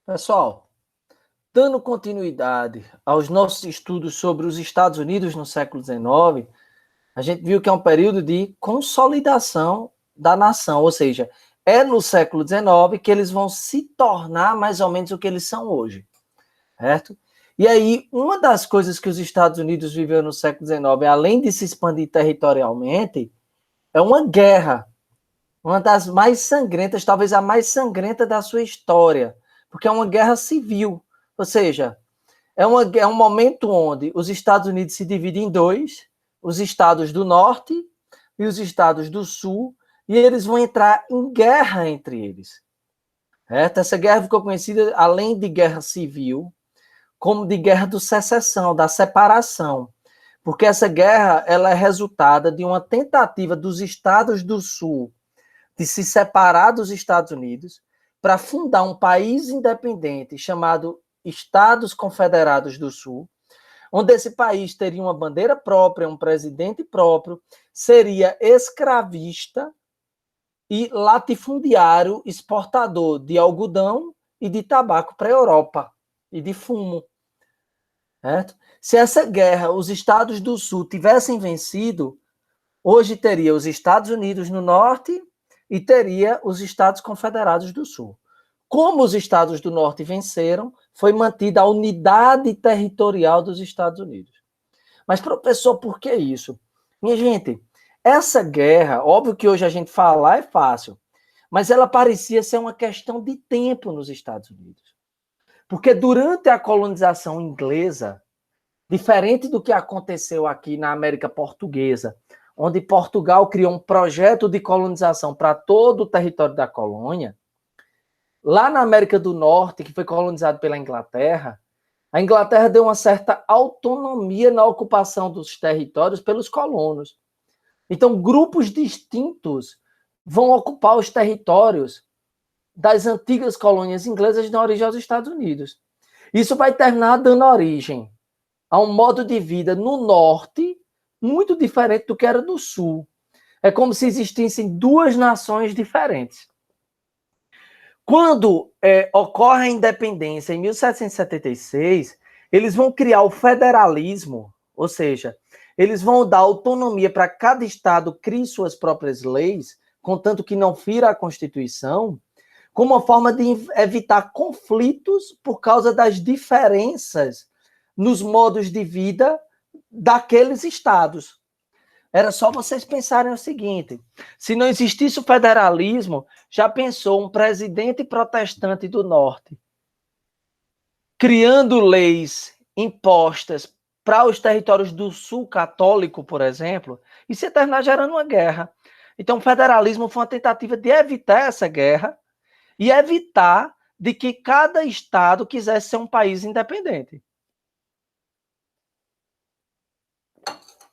Pessoal, dando continuidade aos nossos estudos sobre os Estados Unidos no século XIX, a gente viu que é um período de consolidação da nação, ou seja, é no século XIX que eles vão se tornar mais ou menos o que eles são hoje, certo? E aí, uma das coisas que os Estados Unidos viveu no século XIX, além de se expandir territorialmente, é uma guerra, uma das mais sangrentas, talvez a mais sangrenta da sua história, porque é uma guerra civil, ou seja, é um momento onde os Estados Unidos se dividem em dois, os estados do norte e os estados do sul, e eles vão entrar em guerra entre eles. Certo? Essa guerra ficou conhecida, além de guerra civil, como de guerra do secessão, da separação, porque essa guerra ela é resultada de uma tentativa dos estados do sul de se separar dos Estados Unidos para fundar um país independente chamado Estados Confederados do Sul, onde esse país teria uma bandeira própria, um presidente próprio, seria escravista e latifundiário exportador de algodão e de tabaco para a Europa e de fumo. Certo? Se essa guerra os Estados do Sul tivessem vencido, hoje teria os Estados Unidos no norte e teria os Estados Confederados do Sul. Como os Estados do Norte venceram, foi mantida a unidade territorial dos Estados Unidos. Mas, professor, por que isso? Minha gente, essa guerra, óbvio que hoje a gente falar é fácil, mas ela parecia ser uma questão de tempo nos Estados Unidos. Porque durante a colonização inglesa, diferente do que aconteceu aqui na América Portuguesa, onde Portugal criou um projeto de colonização para todo o território da colônia, lá na América do Norte, que foi colonizado pela Inglaterra, a Inglaterra deu uma certa autonomia na ocupação dos territórios pelos colonos. Então, grupos distintos vão ocupar os territórios das antigas colônias inglesas na origem aos Estados Unidos. Isso vai terminar dando origem a um modo de vida no norte muito diferente do que era no sul. É como se existissem duas nações diferentes. Quando ocorre a independência em 1776, eles vão criar o federalismo, ou seja, eles vão dar autonomia para cada estado criar suas próprias leis, contanto que não fira a Constituição, como uma forma de evitar conflitos por causa das diferenças nos modos de vida daqueles estados. Era só vocês pensarem o seguinte: se não existisse o federalismo, já pensou um presidente protestante do norte criando leis impostas para os territórios do sul católico, por exemplo, isso ia terminar gerando uma guerra. Então, o federalismo foi uma tentativa de evitar essa guerra e evitar de que cada estado quisesse ser um país independente.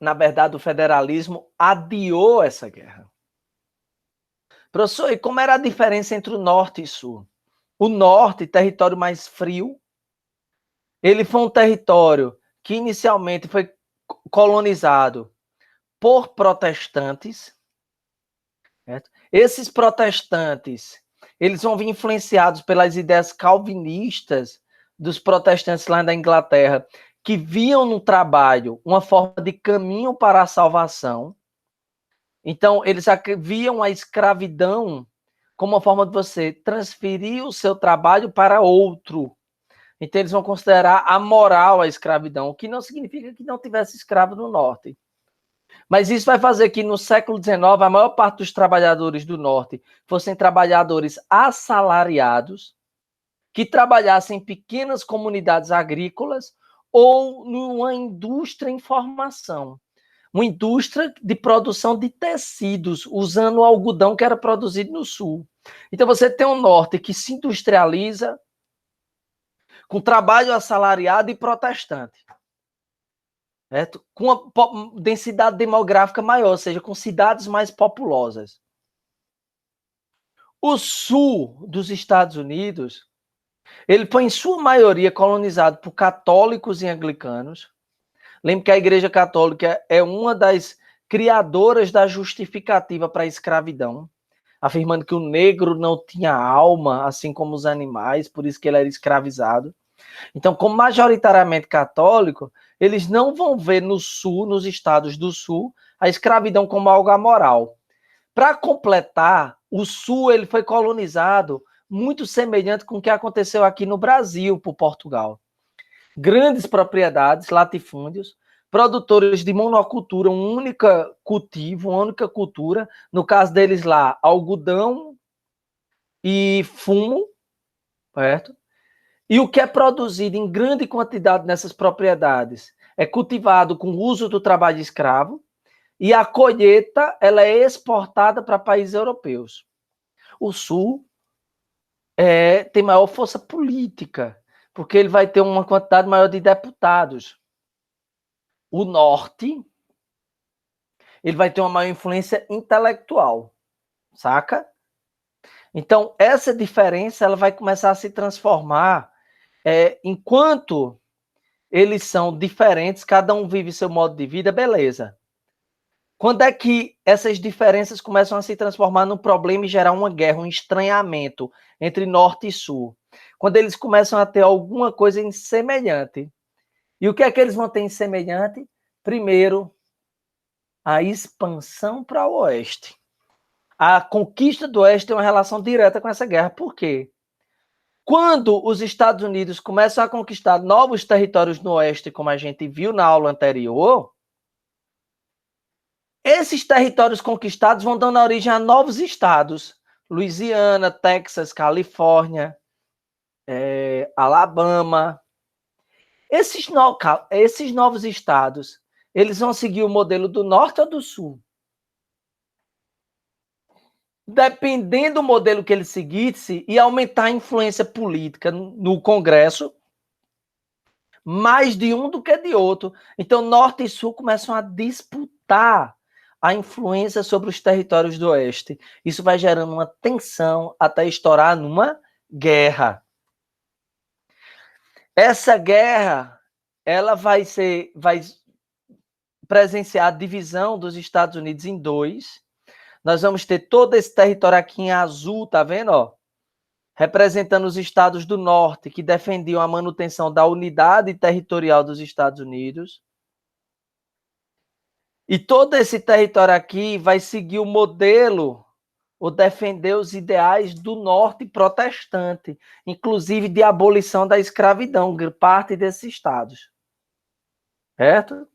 Na verdade, o federalismo adiou essa guerra. Professor, e como era a diferença entre o norte e o sul? O norte, território mais frio, ele foi um território que inicialmente foi colonizado por protestantes. Certo? Esses protestantes, eles vão vir influenciados pelas ideias calvinistas dos protestantes lá da Inglaterra, que viam no trabalho uma forma de caminho para a salvação. Então, eles viam a escravidão como uma forma de você transferir o seu trabalho para outro. Então, eles vão considerar amoral a escravidão, o que não significa que não tivesse escravo no norte. Mas isso vai fazer que no século XIX, a maior parte dos trabalhadores do norte fossem trabalhadores assalariados, que trabalhassem em pequenas comunidades agrícolas ou numa indústria em formação. Uma indústria de produção de tecidos, usando o algodão que era produzido no sul. Então você tem um norte que se industrializa com trabalho assalariado e protestante. Certo? Com uma densidade demográfica maior, ou seja, com cidades mais populosas. O sul dos Estados Unidos, ele foi em sua maioria colonizado por católicos e anglicanos. Lembre que a Igreja Católica é uma das criadoras da justificativa para a escravidão. afirmando que o negro não tinha alma, assim como os animais, por isso que ele era escravizado. Então, como majoritariamente católico, eles não vão ver no sul, nos estados do sul, a escravidão como algo amoral. Para completar, o sul ele foi colonizado muito semelhante com o que aconteceu aqui no Brasil por Portugal. Grandes propriedades, latifúndios, produtores de monocultura, um único cultivo, uma única cultura, no caso deles lá, algodão e fumo, certo? E o que é produzido em grande quantidade nessas propriedades é cultivado com o uso do trabalho escravo e a colheita ela é exportada para países europeus. O Sul tem maior força política, porque ele vai ter uma quantidade maior de deputados. O Norte ele vai ter uma maior influência intelectual, saca? Então, essa diferença ela vai começar a se transformar enquanto eles são diferentes, cada um vive seu modo de vida, beleza. Quando é que essas diferenças começam a se transformar num problema e gerar uma guerra, um estranhamento entre norte e sul? Quando eles começam a ter alguma coisa em semelhante. E o que é que eles vão ter em semelhante? Primeiro, a expansão para o oeste. A conquista do oeste tem uma relação direta com essa guerra. Por quê? Quando os Estados Unidos começam a conquistar novos territórios no oeste, como a gente viu na aula anterior, esses territórios conquistados vão dando origem a novos estados. Louisiana, Texas, Califórnia, Alabama. Esses novos estados, eles vão seguir o modelo do norte ou do sul? Dependendo do modelo que ele seguisse, ia aumentar a influência política no Congresso, mais de um do que de outro. Então, norte e sul começam a disputar a influência sobre os territórios do oeste. Isso vai gerando uma tensão até estourar numa guerra. Essa guerra, ela vai presenciar a divisão dos Estados Unidos em dois. Nós vamos ter todo esse território aqui em azul, tá vendo, ó? Representando os estados do norte, que defendiam a manutenção da unidade territorial dos Estados Unidos. E todo esse território aqui vai seguir o modelo ou defender os ideais do norte protestante, inclusive de abolição da escravidão, parte desses estados. Certo?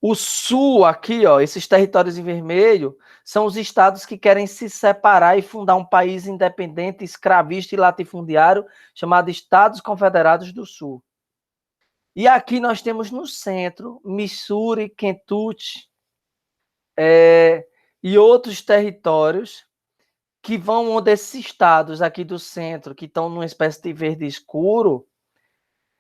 O sul aqui, ó, esses territórios em vermelho, são os estados que querem se separar e fundar um país independente, escravista e latifundiário, chamado Estados Confederados do Sul. E aqui nós temos no centro, Missouri, Kentucky, e outros territórios que vão onde esses estados aqui do centro, que estão numa espécie de verde escuro,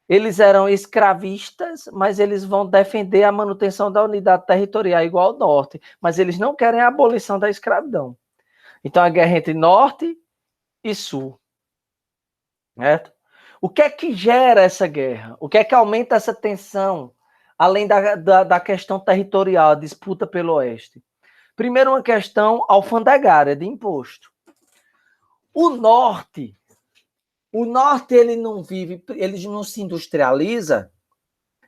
eles eram escravistas, mas eles vão defender a manutenção da unidade territorial igual ao norte, mas eles não querem a abolição da escravidão. Então, a guerra entre norte e sul. Certo? O que é que gera essa guerra? O que é que aumenta essa tensão, além da questão territorial, a disputa pelo oeste? Primeiro, uma questão alfandegária, de imposto. O norte ele não vive, ele não se industrializa,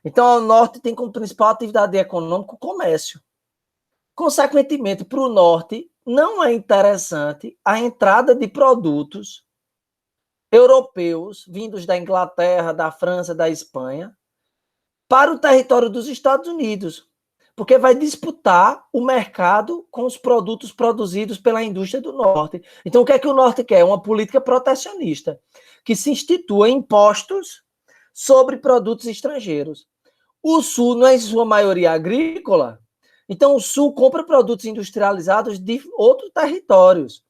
então o norte tem como principal atividade econômica o comércio. Consequentemente, para o norte, não é interessante a entrada de produtos europeus, vindos da Inglaterra, da França, da Espanha, para o território dos Estados Unidos, porque vai disputar o mercado com os produtos produzidos pela indústria do norte. Então, o que é que o norte quer? Uma política protecionista, que se institua impostos sobre produtos estrangeiros. O sul não é em sua maioria agrícola, então o sul compra produtos industrializados de outros territórios.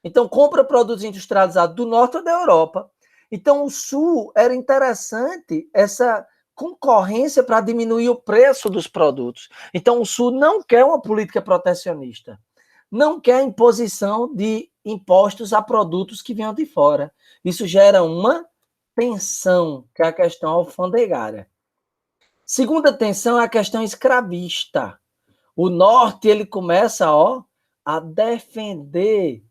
Então, compra produtos industrializados do norte ou da Europa. Então, o sul era interessante essa concorrência para diminuir o preço dos produtos. Então, o sul não quer uma política protecionista, não quer imposição de impostos a produtos que venham de fora. Isso gera uma tensão, que é a questão alfandegária. Segunda tensão é a questão escravista. O norte ele começa a defender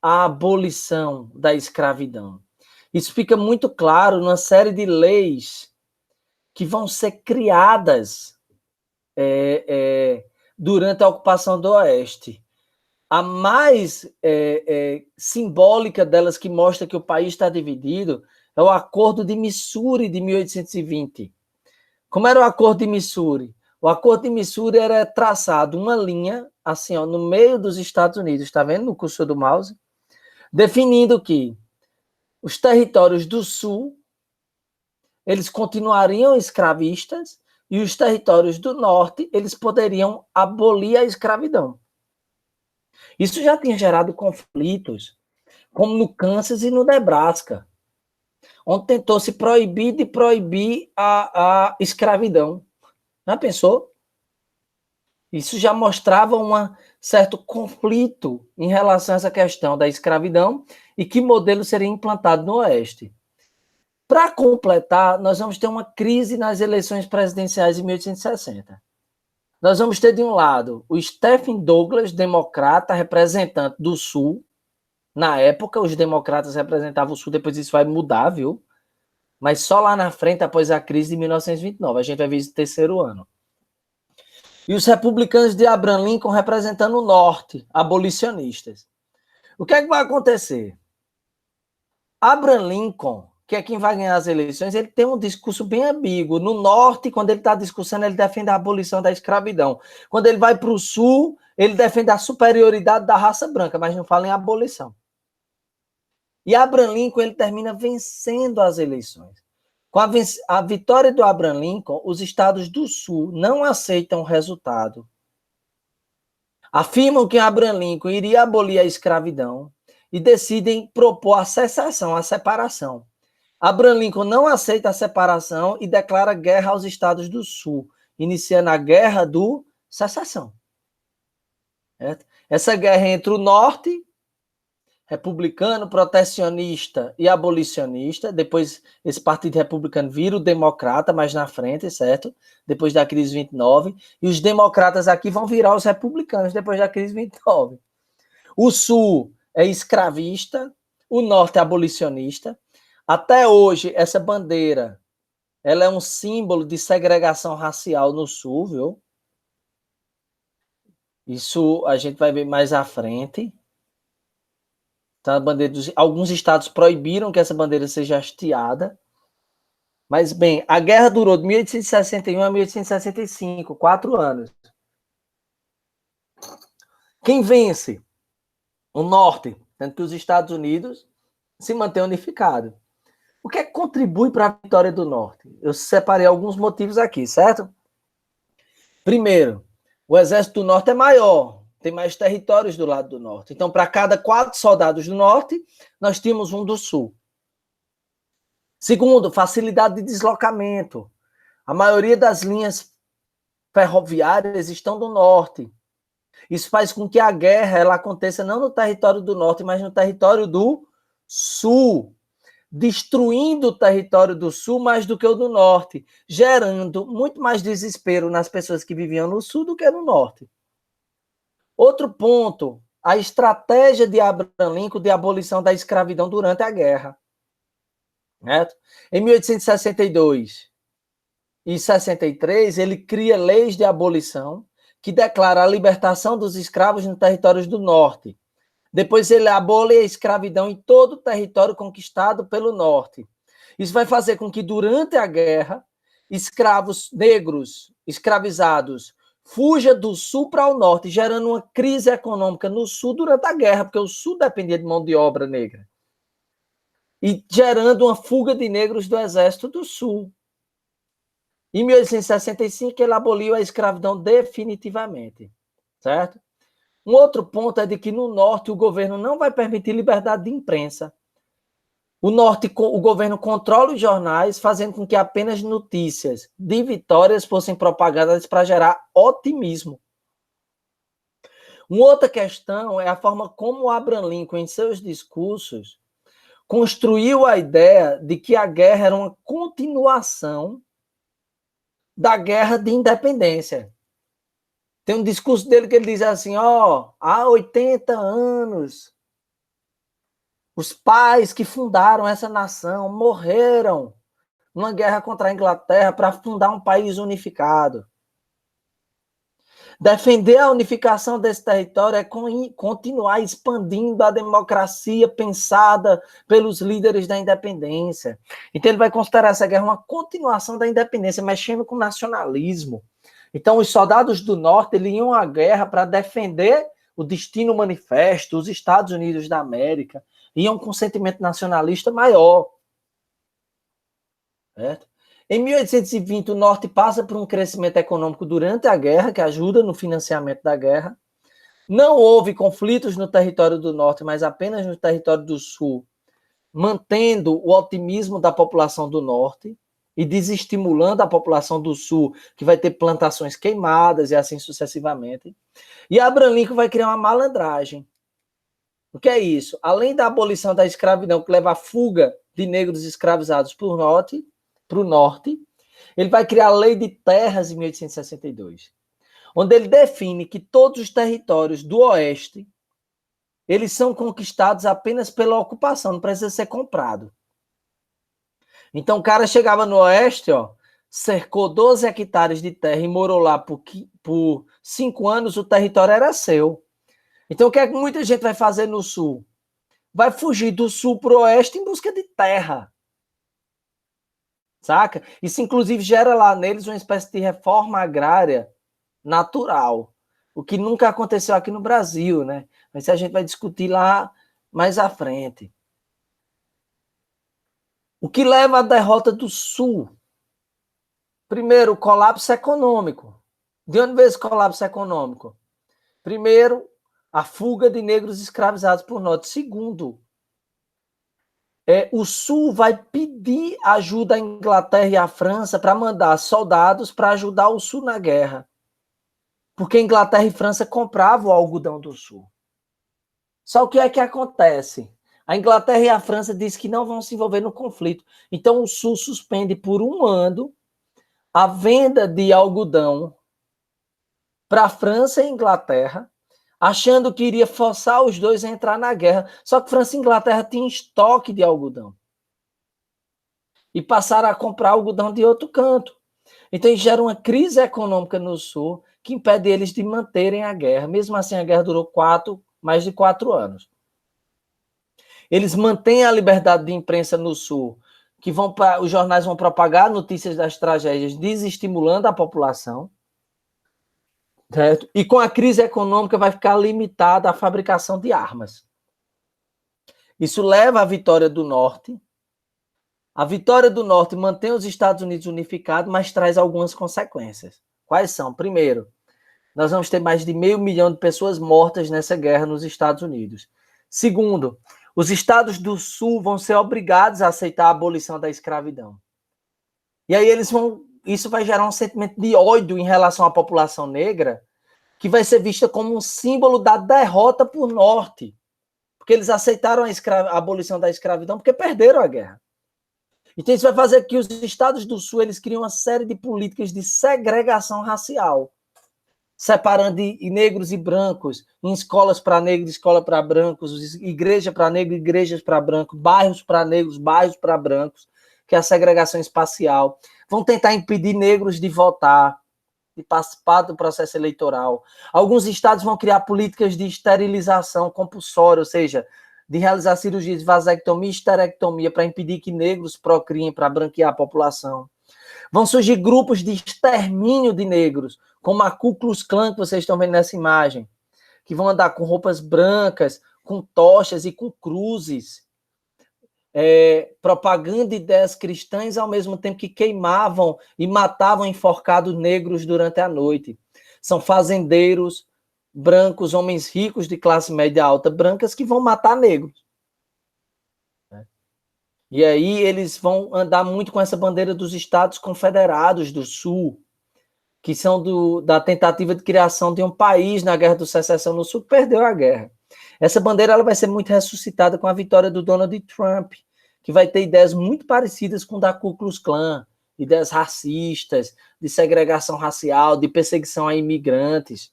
a abolição da escravidão. Isso fica muito claro numa série de leis que vão ser criadas durante a ocupação do Oeste. A mais simbólica delas, que mostra que o país está dividido, é o Acordo de Missouri, de 1820. Como era o Acordo de Missouri? O Acordo de Missouri era traçado uma linha, assim, ó, no meio dos Estados Unidos, está vendo no cursor do mouse? Definindo que os territórios do Sul, eles continuariam escravistas, e os territórios do Norte, eles poderiam abolir a escravidão. Isso já tinha gerado conflitos, como no Kansas e no Nebraska, onde tentou se proibir de proibir a escravidão. Já pensou? Isso já mostrava um certo conflito em relação a essa questão da escravidão e que modelo seria implantado no Oeste. Para completar, nós vamos ter uma crise nas eleições presidenciais de 1860. Nós vamos ter, de um lado, o Stephen Douglas, democrata, representante do Sul. Na época, os democratas representavam o Sul, depois isso vai mudar, viu? Mas só lá na frente, após a crise de 1929. A gente vai ver isso no terceiro ano. E os republicanos de Abraham Lincoln representando o Norte, abolicionistas. O que é que vai acontecer? Abraham Lincoln, que é quem vai ganhar as eleições, ele tem um discurso bem ambíguo. No Norte, quando ele está discursando, ele defende a abolição da escravidão. Quando ele vai para o Sul, ele defende a superioridade da raça branca, mas não fala em abolição. E Abraham Lincoln, ele termina vencendo as eleições. Com a vitória do Abraham Lincoln, os estados do Sul não aceitam o resultado. Afirmam que Abraham Lincoln iria abolir a escravidão e decidem propor a secessão, a separação. Abraham Lincoln não aceita a separação e declara guerra aos estados do Sul, iniciando a Guerra do Secessão. Essa guerra entre o Norte, republicano, protecionista e abolicionista. Depois esse partido republicano vira o democrata mais na frente, certo? Depois da crise 29. E os democratas aqui vão virar os republicanos depois da crise 29. O Sul é escravista, o Norte é abolicionista. Até hoje, essa bandeira, ela é um símbolo de segregação racial no Sul, viu? Isso a gente vai ver mais à frente. Então, alguns estados proibiram que essa bandeira seja hasteada. Mas, bem, a guerra durou de 1861 a 1865, 4 anos. Quem vence? O Norte, tanto que os Estados Unidos se mantém unificado. O que é que contribui para a vitória do Norte? Eu separei alguns motivos aqui, certo? Primeiro, o exército do Norte é maior, tem mais territórios do lado do Norte. Então, para cada 4 soldados do Norte, nós tínhamos um do Sul. Segundo, facilidade de deslocamento. A maioria das linhas ferroviárias estão do Norte. Isso faz com que a guerra ela aconteça não no território do Norte, mas no território do Sul, destruindo o território do Sul mais do que o do Norte, gerando muito mais desespero nas pessoas que viviam no Sul do que no Norte. Outro ponto, a estratégia de Abraham Lincoln de abolição da escravidão durante a guerra. Certo? Em 1862 e 63, ele cria leis de abolição que declara a libertação dos escravos nos territórios do Norte. Depois ele abole a escravidão em todo o território conquistado pelo Norte. Isso vai fazer com que, durante a guerra, escravos negros, escravizados, fuja do Sul para o Norte, gerando uma crise econômica no Sul durante a guerra, porque o Sul dependia de mão de obra negra. E gerando uma fuga de negros do Exército do Sul. Em 1865, ele aboliu a escravidão definitivamente, certo? Um outro ponto é de que no Norte o governo não vai permitir liberdade de imprensa. O Norte, o governo controla os jornais, fazendo com que apenas notícias de vitórias fossem propagadas para gerar otimismo. Uma outra questão é a forma como Abraham Lincoln, em seus discursos, construiu a ideia de que a guerra era uma continuação da guerra de independência. Tem um discurso dele que ele diz assim, há 80 anos Os pais que fundaram essa nação morreram numa guerra contra a Inglaterra para fundar um país unificado. Defender a unificação desse território é continuar expandindo a democracia pensada pelos líderes da independência. Então ele vai considerar essa guerra uma continuação da independência, mexendo com o nacionalismo. Então os soldados do norte eles iam à guerra para defender o destino manifesto, os Estados Unidos da América, iam com um sentimento nacionalista maior. Certo? Em 1820, o Norte passa por um crescimento econômico durante a guerra, que ajuda no financiamento da guerra. Não houve conflitos no território do Norte, mas apenas no território do Sul, mantendo o otimismo da população do Norte e desestimulando a população do Sul, que vai ter plantações queimadas e assim sucessivamente. E Abraham Lincoln vai criar uma malandragem. O que é isso? Além da abolição da escravidão, que leva à fuga de negros escravizados para o norte, ele vai criar a Lei de Terras em 1862, onde ele define que todos os territórios do oeste eles são conquistados apenas pela ocupação, não precisa ser comprado. Então o cara chegava no oeste, ó, cercou 12 hectares de terra e morou lá por 5 anos, o território era seu. Então o que é que muita gente vai fazer no sul? Vai fugir do sul para o oeste em busca de terra. Saca? Isso, inclusive, gera lá neles uma espécie de reforma agrária natural, o que nunca aconteceu aqui no Brasil, né? Mas a gente vai discutir lá mais à frente. O que leva à derrota do Sul? Primeiro, o colapso econômico. De onde veio esse colapso econômico? Primeiro, a fuga de negros escravizados por Norte. Segundo, o Sul vai pedir ajuda à Inglaterra e à França para mandar soldados para ajudar o Sul na guerra. Porque a Inglaterra e a França compravam o algodão do Sul. Só o que é que acontece? A Inglaterra e a França dizem que não vão se envolver no conflito. Então o Sul suspende por 1 ano a venda de algodão para a França e a Inglaterra, achando que iria forçar os dois a entrar na guerra. Só que França e Inglaterra tinham estoque de algodão. E passaram a comprar algodão de outro canto. Então gera uma crise econômica no Sul que impede eles de manterem a guerra. Mesmo assim, a guerra durou mais de 4 anos. Eles mantêm a liberdade de imprensa no Sul, que os jornais vão propagar notícias das tragédias, desestimulando a população. Certo? E com a crise econômica vai ficar limitada a fabricação de armas. Isso leva à vitória do Norte. A vitória do Norte mantém os Estados Unidos unificados, mas traz algumas consequências. Quais são? Primeiro, nós vamos ter mais de 500 mil de pessoas mortas nessa guerra nos Estados Unidos. Segundo, os estados do Sul vão ser obrigados a aceitar a abolição da escravidão. E aí isso vai gerar um sentimento de ódio em relação à população negra, que vai ser vista como um símbolo da derrota por Norte. Porque eles aceitaram a abolição da escravidão porque perderam a guerra. Então isso vai fazer que os estados do Sul eles criam uma série de políticas de segregação racial, separando negros e brancos, em escolas para negros, escola para brancos, igreja para negros, igrejas para brancos, bairros para negros, bairros para brancos, que é a segregação espacial. Vão tentar impedir negros de votar, de participar do processo eleitoral. Alguns estados vão criar políticas de esterilização compulsória, ou seja, de realizar cirurgias de vasectomia e esterectomia para impedir que negros procriem, para branquear a população. Vão surgir grupos de extermínio de negros, como a Ku Klux Klan, que vocês estão vendo nessa imagem, que vão andar com roupas brancas, com tochas e com cruzes, propagando ideias cristãs, ao mesmo tempo que queimavam e matavam enforcados negros durante a noite. São fazendeiros brancos, homens ricos de classe média alta, brancas, que vão matar negros. E aí eles vão andar muito com essa bandeira dos Estados Confederados do Sul, que são da tentativa de criação de um país na Guerra de Secessão no Sul, que perdeu a guerra. Essa bandeira ela vai ser muito ressuscitada com a vitória do Donald Trump, que vai ter ideias muito parecidas com a da Ku Klux Klan, ideias racistas, de segregação racial, de perseguição a imigrantes,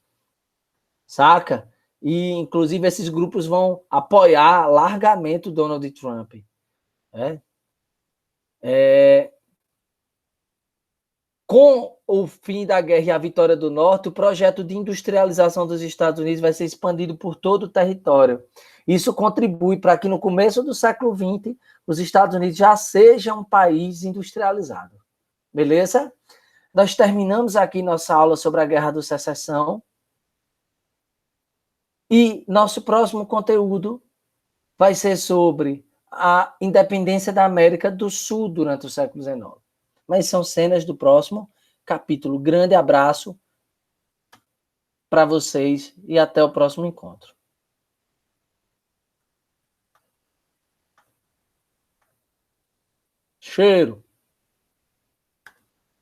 saca? e, inclusive, esses grupos vão apoiar largamente o Donald Trump. Com o fim da guerra e a vitória do Norte, o projeto de industrialização dos Estados Unidos vai ser expandido por todo o território. Isso contribui para que, no começo do século XX, os Estados Unidos já sejam um país industrializado. Beleza? Nós terminamos aqui nossa aula sobre a Guerra do Secessão. E nosso próximo conteúdo vai ser sobre a independência da América do Sul durante o século XIX. Mas são cenas do próximo capítulo. Grande abraço para vocês e até o próximo encontro. Cheiro!